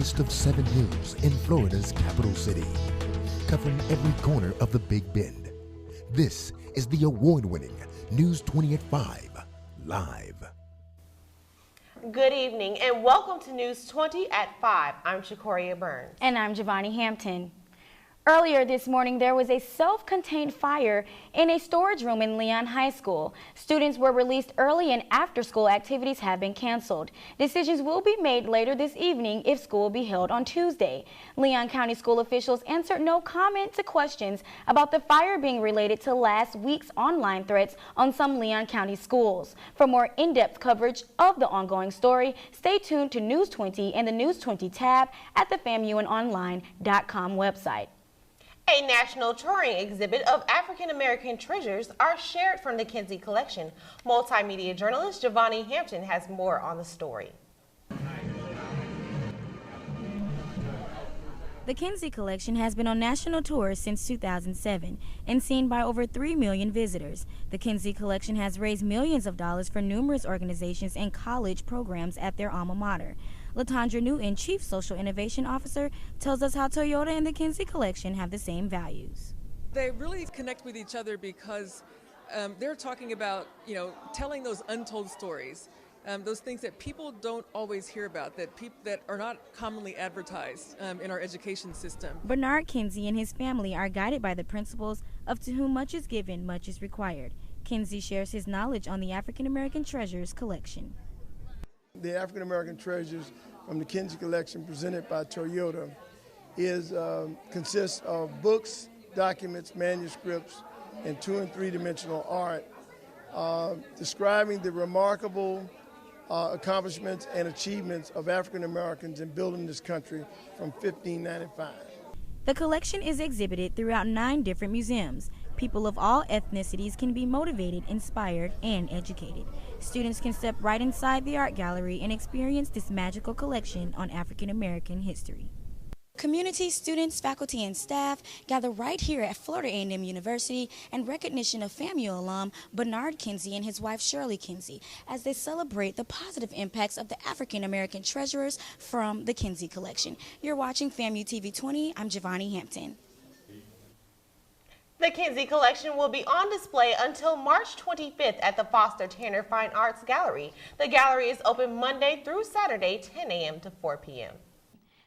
tallest of 7 hills in Florida's capital city, covering every corner of the Big Bend. This is the award-winning News 20 at 5 Live. Good evening and welcome to News 20 at 5. I'm Shakoria Burns. And I'm Giovanni Hampton. Earlier this morning, there was a self-contained fire in a storage room in Leon High School. Students were released early and after-school activities have been canceled. Decisions will be made later this evening if school will be held on Tuesday. Leon County school officials answered no comment to questions about the fire being related to last week's online threats on some Leon County schools. For more in-depth coverage of the ongoing story, stay tuned to News 20 and the News 20 tab at the FAMUonline.com website. A national touring exhibit of African American treasures are shared from the Kinsey Collection. Multimedia journalist Giovanni Hampton has more on the story. The Kinsey Collection has been on national tour since 2007 and seen by over 3 million visitors. The Kinsey Collection has raised millions of dollars for numerous organizations and college programs at their alma mater. Latondra Newton, Chief Social Innovation Officer, tells us how Toyota and the Kinsey Collection have the same values. They really connect with each other because they're talking about, telling those untold stories, those things that people don't always hear about, that are not commonly advertised in our education system. Bernard Kinsey and his family are guided by the principles of to whom much is given, much is required. Kinsey shares his knowledge on the African American Treasures collection. The African American Treasures from the Kinsey Collection presented by Toyota consists of books, documents, manuscripts, and 2- and 3-dimensional art describing the remarkable accomplishments and achievements of African Americans in building this country from 1595. The collection is exhibited throughout 9 different museums. People of all ethnicities can be motivated, inspired, and educated. Students can step right inside the art gallery and experience this magical collection on African American history. Community, students, faculty, and staff gather right here at Florida A&M University in recognition of FAMU alum Bernard Kinsey and his wife Shirley Kinsey as they celebrate the positive impacts of the African American treasurers from the Kinsey Collection. You're watching FAMU-TV 20. I'm Giovanni Hampton. The Kinsey Collection will be on display until March 25th at the Foster Tanner Fine Arts Gallery. The gallery is open Monday through Saturday, 10 a.m. to 4 p.m.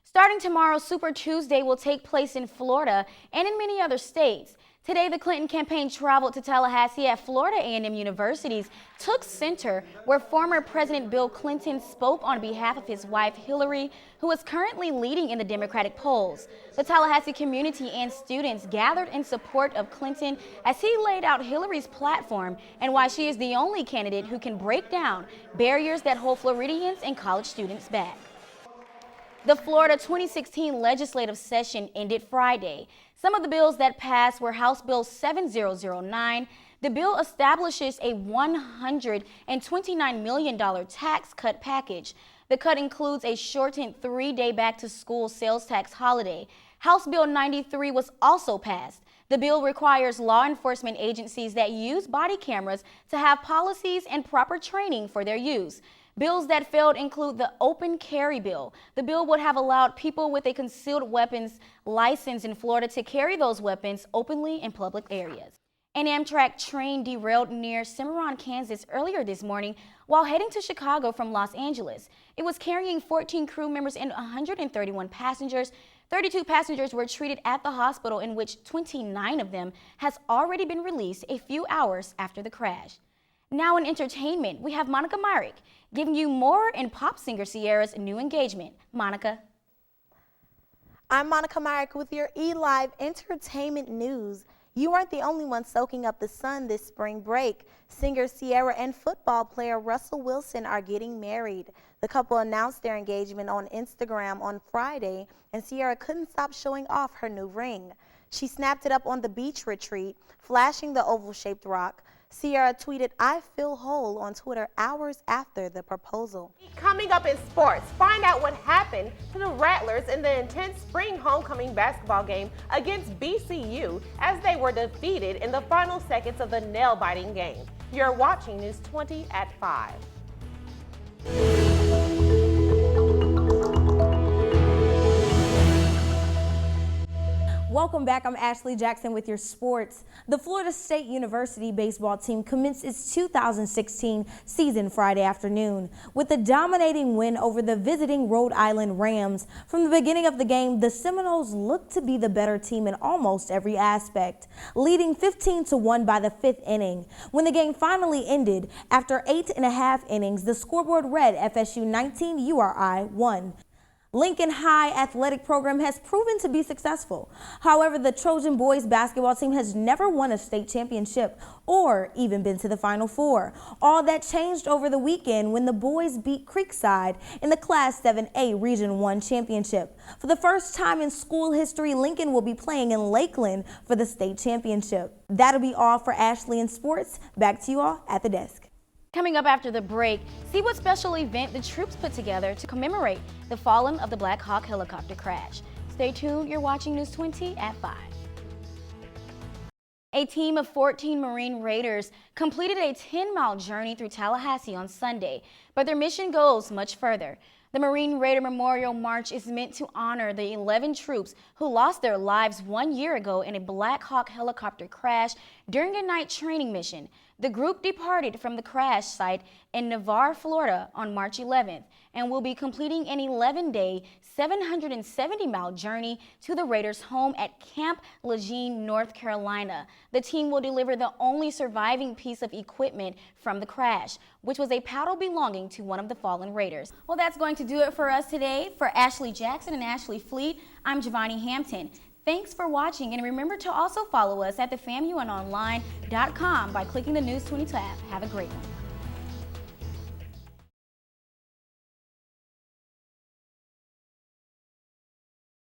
Starting tomorrow, Super Tuesday will take place in Florida and in many other states. Today, the Clinton campaign traveled to Tallahassee at Florida A&M University's Took Center, where former President Bill Clinton spoke on behalf of his wife, Hillary, who is currently leading in the Democratic polls. The Tallahassee community and students gathered in support of Clinton as he laid out Hillary's platform and why she is the only candidate who can break down barriers that hold Floridians and college students back. The Florida 2016 legislative session ended Friday. Some of the bills that passed were House Bill 7009. The bill establishes a $129 million tax cut package. The cut includes a shortened 3-day back-to-school sales tax holiday. House Bill 93 was also passed. The bill requires law enforcement agencies that use body cameras to have policies and proper training for their use. Bills that failed include the open carry bill. The bill would have allowed people with a concealed weapons license in Florida to carry those weapons openly in public areas. An Amtrak train derailed near Cimarron, Kansas earlier this morning while heading to Chicago from Los Angeles. It was carrying 14 crew members and 131 passengers. 32 passengers were treated at the hospital, in which 29 of them has already been released a few hours after the crash. Now in entertainment, we have Monica Myrick giving you more in pop singer Ciara's new engagement. Monica. I'm Monica Myrick with your eLive Entertainment News. You aren't the only one soaking up the sun this spring break. Singer Ciara and football player Russell Wilson are getting married. The couple announced their engagement on Instagram on Friday, and Ciara couldn't stop showing off her new ring. She snapped it up on the beach retreat, flashing the oval-shaped rock. Ciara tweeted, "I feel whole" on Twitter hours after the proposal. Coming up in sports, find out what happened to the Rattlers in the intense spring homecoming basketball game against BCU as they were defeated in the final seconds of the nail-biting game. You're watching News 20 at 5. Welcome back. I'm Ashley Jackson with your sports. The Florida State University baseball team commenced its 2016 season Friday afternoon with a dominating win over the visiting Rhode Island Rams. From the beginning of the game, the Seminoles looked to be the better team in almost every aspect, leading 15-1 by the 5th inning. When the game finally ended, after 8.5 innings, the scoreboard read FSU 19, URI 1. Lincoln High athletic program has proven to be successful. However, the Trojan boys basketball team has never won a state championship or even been to the Final Four. All that changed over the weekend when the boys beat Creekside in the Class 7A Region 1 championship. For the first time in school history, Lincoln will be playing in Lakeland for the state championship. That'll be all for Ashley in sports. Back to you all at the desk. Coming up after the break, see what special event the troops put together to commemorate the fallen of the Black Hawk helicopter crash. Stay tuned, you're watching News 20 at 5. A team of 14 Marine Raiders completed a 10-mile journey through Tallahassee on Sunday, but their mission goes much further. The Marine Raider Memorial March is meant to honor the 11 troops who lost their lives 1 year ago in a Black Hawk helicopter crash during a night training mission. The group departed from the crash site in Napierra, Florida on March 11th and will be completing an 11-day, 770-mile journey to the Raiders' home at Camp Lejeune, North Carolina. The team will deliver the only surviving piece of equipment from the crash, which was a paddle belonging to one of the fallen Raiders. Well, that's going to do it for us today. For Ashley Jackson and Ashley Fleet, I'm Giovanni Hampton. Thanks for watching, and remember to also follow us at the FAMU and online.com by clicking the News 20 tab. Have a great one.